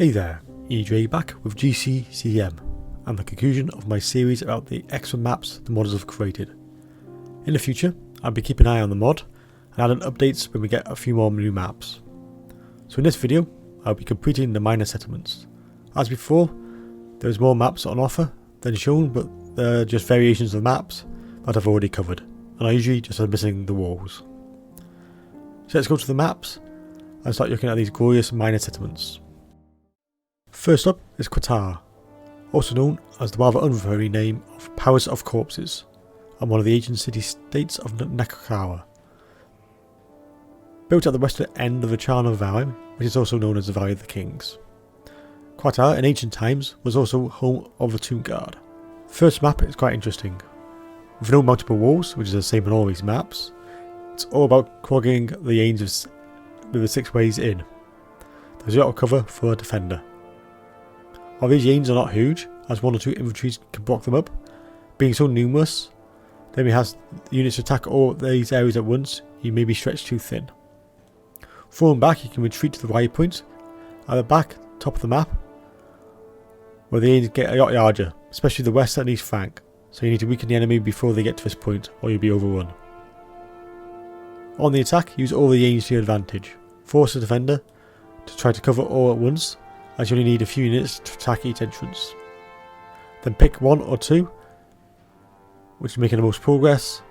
Hey there, Ddraig back with GCCM and the conclusion of my series about the excellent maps the modders have created. In the future, I'll be keeping an eye on the mod and adding updates when we get a few more new maps. So in this video, I'll be completing the minor settlements. As before, there's more maps on offer than shown, but they're just variations of maps that I've already covered, and I usually just are missing the walls. So let's go to the maps and start looking at these glorious minor settlements. First up is Qatar, also known as the rather unfamiliar name of Palace of Corpses, and one of the ancient city-states of Qatar. Built at the western end of the Chana Valley, which is also known as the Valley of the Kings. Qatar in ancient times was also home of a tomb guard. First map is quite interesting. With no multiple walls, which is the same on all these maps, it's all about clogging the lanes with the 6 ways in. There's a lot of cover for a defender. While these lanes are not huge, as 1 or 2 infantry can block them up, being so numerous, then we have units to attack all these areas at once, you may be stretched too thin. Falling back, you can retreat to the wide point at the back, top of the map, where the lanes get a lot larger, especially the west and east flank, so you need to weaken the enemy before they get to this point, or you'll be overrun. On the attack, use all the lanes to your advantage. Force the defender to try to cover all at once, as you only need a few units to attack each entrance. Then pick 1 or 2, which is making the most progress,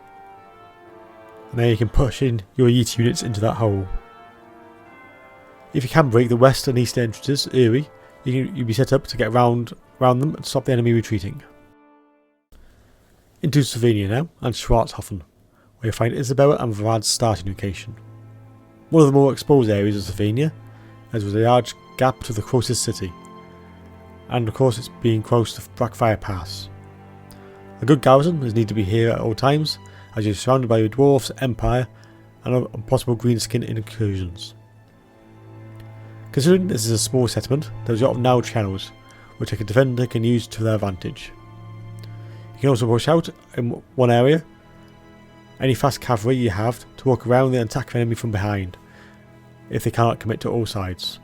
and then you can push in your elite units into that hole. If you can break the west and east entrances early, you'll be set up to get around them and stop the enemy retreating. Into Slovenia now, and Schwarzhofen, where you'll find Isabella and Vlad's starting location. One of the more exposed areas of Slovenia, as with a large gap to the closest city, and of course it's being close to Blackfire Pass. A good garrison is needed to be here at all times, as you're surrounded by the dwarfs, empire, and possible greenskin incursions. Considering this is a small settlement, there's a lot of narrow channels, which a defender can use to their advantage. You can also push out in one area any fast cavalry you have to walk around and attack the enemy from behind, if they cannot commit to all sides.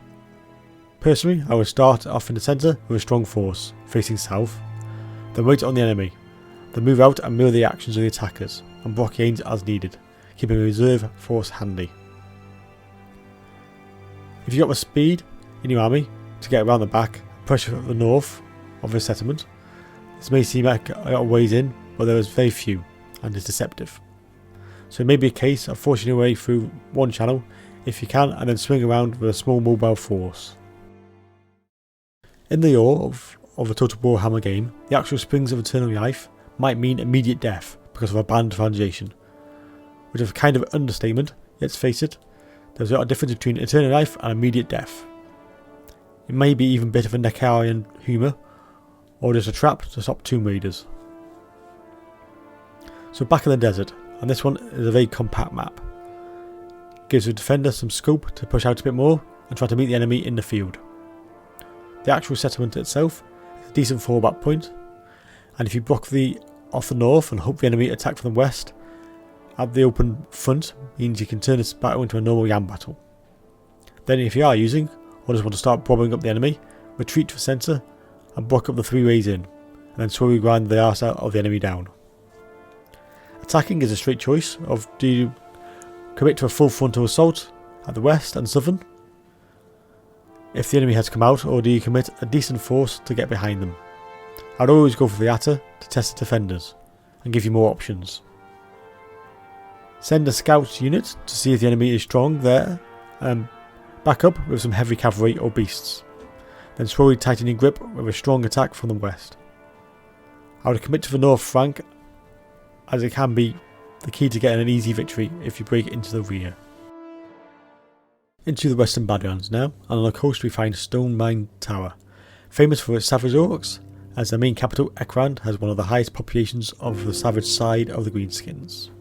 Personally, I would start off in the centre with a strong force, facing south, then wait on the enemy, then move out and mirror the actions of the attackers, and block lanes as needed, keeping a reserve force handy. If you've got the speed in your army to get around the back and push the north of the settlement, this may seem like a lot of ways in, but there is very few, and is deceptive. So it may be a case of forcing your way through one channel if you can, and then swing around with a small mobile force. In the lore of a total Warhammer game, the actual springs of eternal life might mean immediate death because of a banned foundation, which is a kind of understatement. Let's face it, there's a lot of difference between eternal life and immediate death. It may be even a bit of a Necarian humour, or just a trap to stop tomb raiders. So back in the desert, and this one is a very compact map. Gives the defender some scope to push out a bit more and try to meet the enemy in the field. The actual settlement itself is a decent fallback point, and if you block off the north and hope the enemy attack from the west, at the open front means you can turn this battle into a normal yam battle. Then if you are using, or just want to start bombing up the enemy, retreat to the centre and block up the 3 ways in, and then slowly grind the arse out of the enemy down. Attacking is a straight choice of do you commit to a full frontal assault at the west and southern if the enemy has come out, or do you commit a decent force to get behind them? I'd always go for the latter to test the defenders and give you more options. Send a scout unit to see if the enemy is strong there, and back up with some heavy cavalry or beasts, then slowly tighten your grip with a strong attack from the west. I would commit to the north flank, as it can be the key to getting an easy victory if you break into the rear. Into the western Badlands now, and on the coast we find Stone Mine Tower, famous for its savage orcs, as the main capital Ekran has one of the highest populations of the savage side of the greenskins.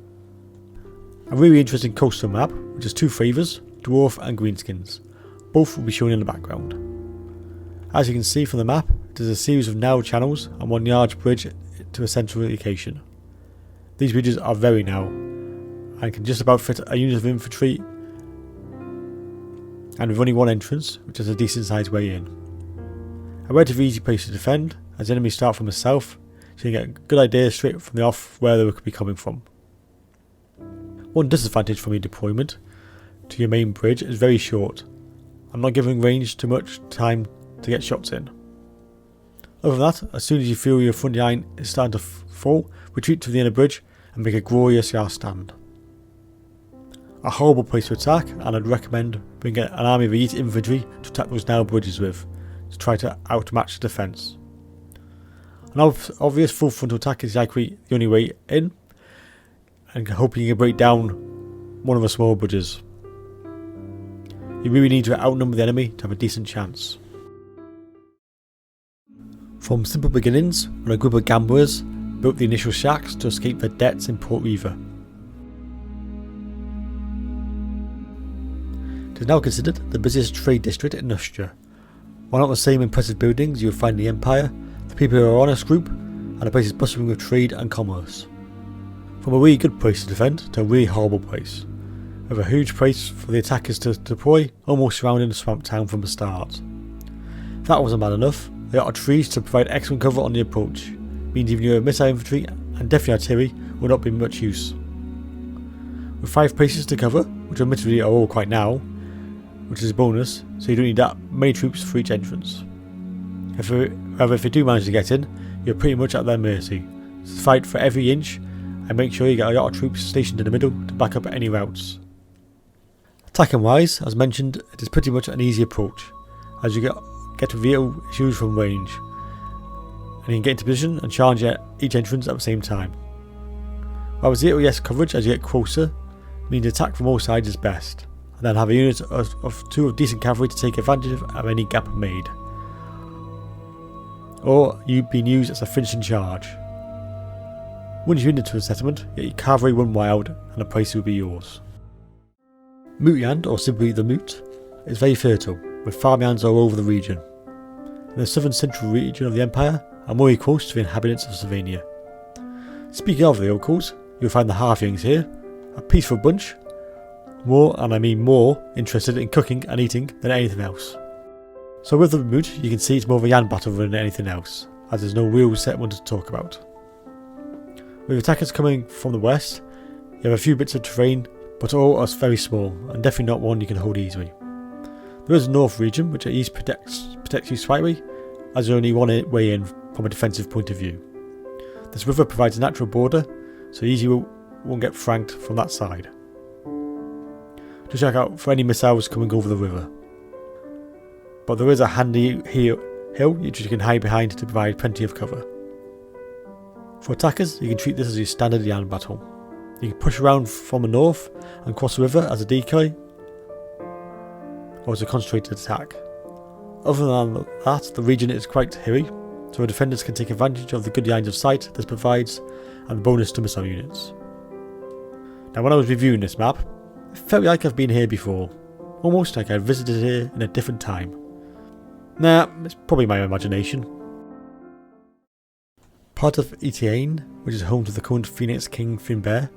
A really interesting coastal map, which has 2 flavours, dwarf and greenskins. Both will be shown in the background. As you can see from the map, it is a series of narrow channels and one large bridge to a central location. These bridges are very narrow, and can just about fit a unit of infantry, and with only one entrance, which is a decent sized way in. A relatively easy place to defend, as enemies start from the south, so you can get a good idea straight from the off where they could be coming from. One disadvantage from your deployment to your main bridge is very short, and not giving range too much time to get shots in. Other than that, as soon as you feel your front line is starting to fall, retreat to the inner bridge and make a glorious yard stand. A horrible place to attack, and I'd recommend bringing an army of elite infantry to attack those narrow bridges with, to try to outmatch the defence. An obvious full frontal attack is likely the only way in, and hoping you can break down one of the small bridges. You really need to outnumber the enemy to have a decent chance. From simple beginnings, when a group of gamblers built the initial shacks to escape their debts in Port River. It is now considered the busiest trade district in Austria. While not the same impressive buildings you would find in the Empire, the people are an honest group, and the place is bustling with trade and commerce. From a really good place to defend to a really horrible place, with a huge place for the attackers to deploy, almost surrounding the swamp town from the start. If that wasn't bad enough, there are trees to provide excellent cover on the approach, means even your missile infantry and definitely artillery will not be much use. With 5 places to cover, which admittedly are all quite narrow, which is a bonus, so you don't need that many troops for each entrance. However, if you do manage to get in, you're pretty much at their mercy, so fight for every inch and make sure you get a lot of troops stationed in the middle to back up any routes. Attacking wise, as mentioned, it is pretty much an easy approach, as you get to reveal issues from range, and you can get into position and challenge at each entrance at the same time. While with 0-yes coverage as you get closer, means attack from all sides is best, and then have a unit of 2 of decent cavalry to take advantage of any gap made, or you being used as a finishing charge. Once you're into a settlement, get your cavalry run wild and the place will be yours. Mootland, or simply the Moot, is very fertile, with farmlands all over the region. In the southern central region of the Empire, and more close to the inhabitants of Slovenia. Speaking of the locals, you'll find the halflings here, a peaceful bunch, more, and I mean more, interested in cooking and eating than anything else. So with the Moot, you can see it's more of a Yan battle than anything else, as there's no real settlement to talk about. With attackers coming from the west, you have a few bits of terrain, but all are very small, and definitely not one you can hold easily. There is a north region, which at least protects you slightly, as there's only one way in from a defensive point of view. This river provides a natural border, so easily won't get flanked from that side. Just check out for any missiles coming over the river. But there is a handy hill which you can hide behind to provide plenty of cover. For attackers, you can treat this as your standard Yan battle. You can push around from the north and cross the river as a decoy, or as a concentrated attack. Other than that, the region is quite hilly, so the defenders can take advantage of the good lines of sight this provides and the bonus to missile units. Now when I was reviewing this map, it felt like I've been here before, almost like I visited here in a different time. Nah, it's probably my imagination. Part of Usain, which is home to the current Phoenix King Finbear,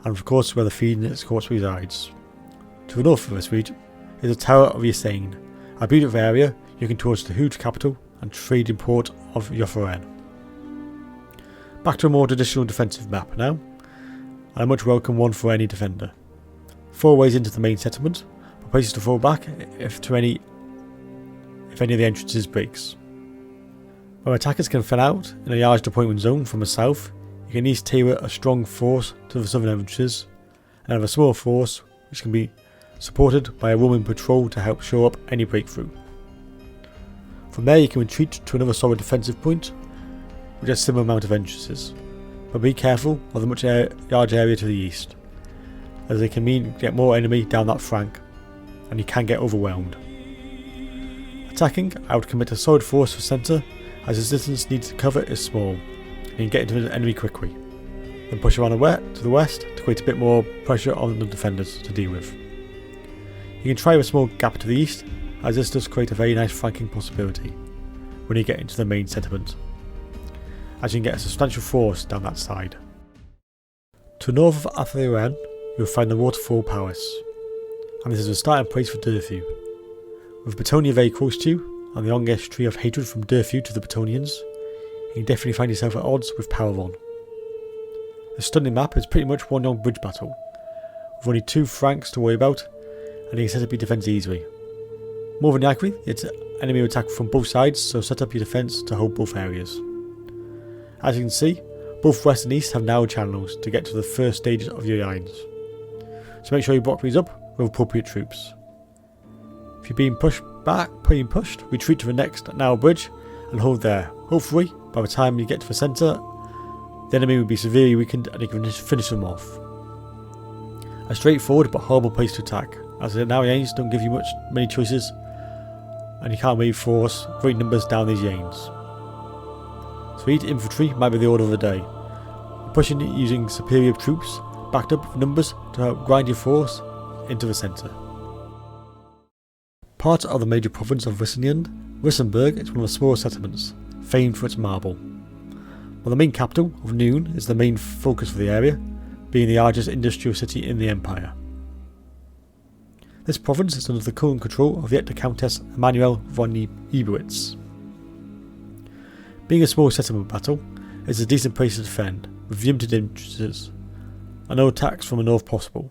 and of course where the Phoenix Court resides. To the north of this region is the Tower of Usain, a beautiful area looking towards the huge capital and trading port of Waterfall. Back to a more traditional defensive map now, and a much welcome one for any defender. 4 ways into the main settlement, but places to fall back if any of the entrances breaks. Where attackers can fill out in a large deployment zone from the south, you can at least tailor a strong force to the southern entrances, and have a small force which can be supported by a roaming patrol to help show up any breakthrough. From there you can retreat to another solid defensive point, which has a similar amount of entrances, but be careful of the much large area to the east, as they can mean get more enemy down that flank, and you can get overwhelmed. Attacking, I would commit a solid force for centre, as the distance needed to cover is small, and you can get into the enemy quickly. Then push around to the west to create a bit more pressure on the defenders to deal with. You can try with a small gap to the east, as this does create a very nice flanking possibility when you get into the main settlement, as you can get a substantial force down that side. To the north of Athelian, you will find the Waterfall Palace, and this is a starting place for Ddraig. With Betonia very close to you, on the ongoing tree of hatred from BigfooT to the Bretonnians, you can definitely find yourself at odds with Power-On. The stunning map is pretty much one long bridge battle, with only 2 flanks to worry about, and you can set up your defence easily. More than likely, it's enemy attack from both sides, so set up your defence to hold both areas. As you can see, both west and east have narrow channels to get to the first stages of your lines, so make sure you block these up with appropriate troops. If you're being pushed, retreat to the next narrow bridge and hold there. Hopefully, by the time you get to the centre, the enemy will be severely weakened and you can finish them off. A straightforward but horrible place to attack, as the narrow lanes don't give you many choices and you can't really force great numbers down these lanes. So elite infantry might be the order of the day. Pushing it using superior troops, backed up with numbers to help grind your force into the centre. Part of the major province of Wissenberg is one of the smaller settlements, famed for its marble. While the main capital of Noon is the main focus for the area, being the largest industrial city in the empire. This province is under the current control of the Countess Emanuel von Ebowitz. Being a small settlement battle, it is a decent place to defend, with limited entrances, and no attacks from the north possible.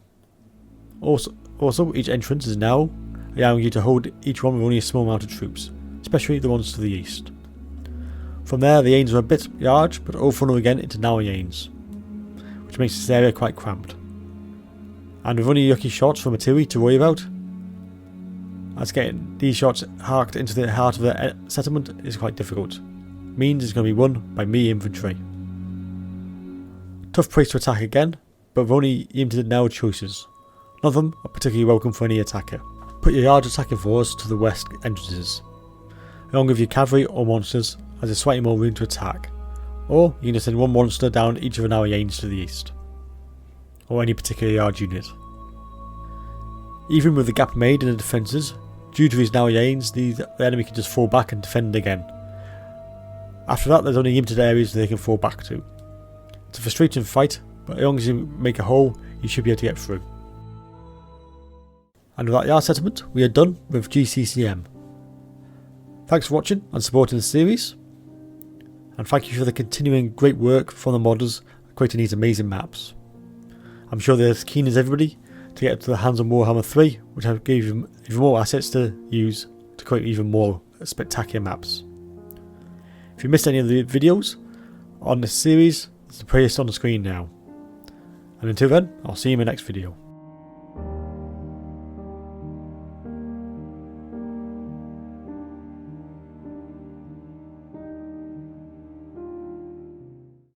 Also, each entrance is narrow, allowing you to hold each one with only a small amount of troops, especially the ones to the east. From there, the lanes are a bit large, but all funnel again into narrow lanes, which makes this area quite cramped. And with only lucky shots from artillery to worry about, as getting these shots harked into the heart of the settlement is quite difficult. Means it's going to be won by melee infantry. Tough place to attack again, but with only limited narrow choices. None of them are particularly welcome for any attacker. Put your large attacking force to the west entrances, along with your cavalry or monsters, as there's slightly more room to attack. Or you can just send one monster down each of the narrow lanes to the east, or any particularly large unit. Even with the gap made in the defences, due to these narrow lanes, the enemy can just fall back and defend again. After that, there's only limited areas they can fall back to. It's a frustrating fight, but as long as you make a hole, you should be able to get through. And with that yard settlement, we are done with GCCM. Thanks for watching and supporting the series, and thank you for the continuing great work from the modders creating these amazing maps. I'm sure they're as keen as everybody to get to the hands on Warhammer 3, which have gave them even more assets to use to create even more spectacular maps. If you missed any of the videos on this series, there's the playlist on the screen now. And until then, I'll see you in my next video.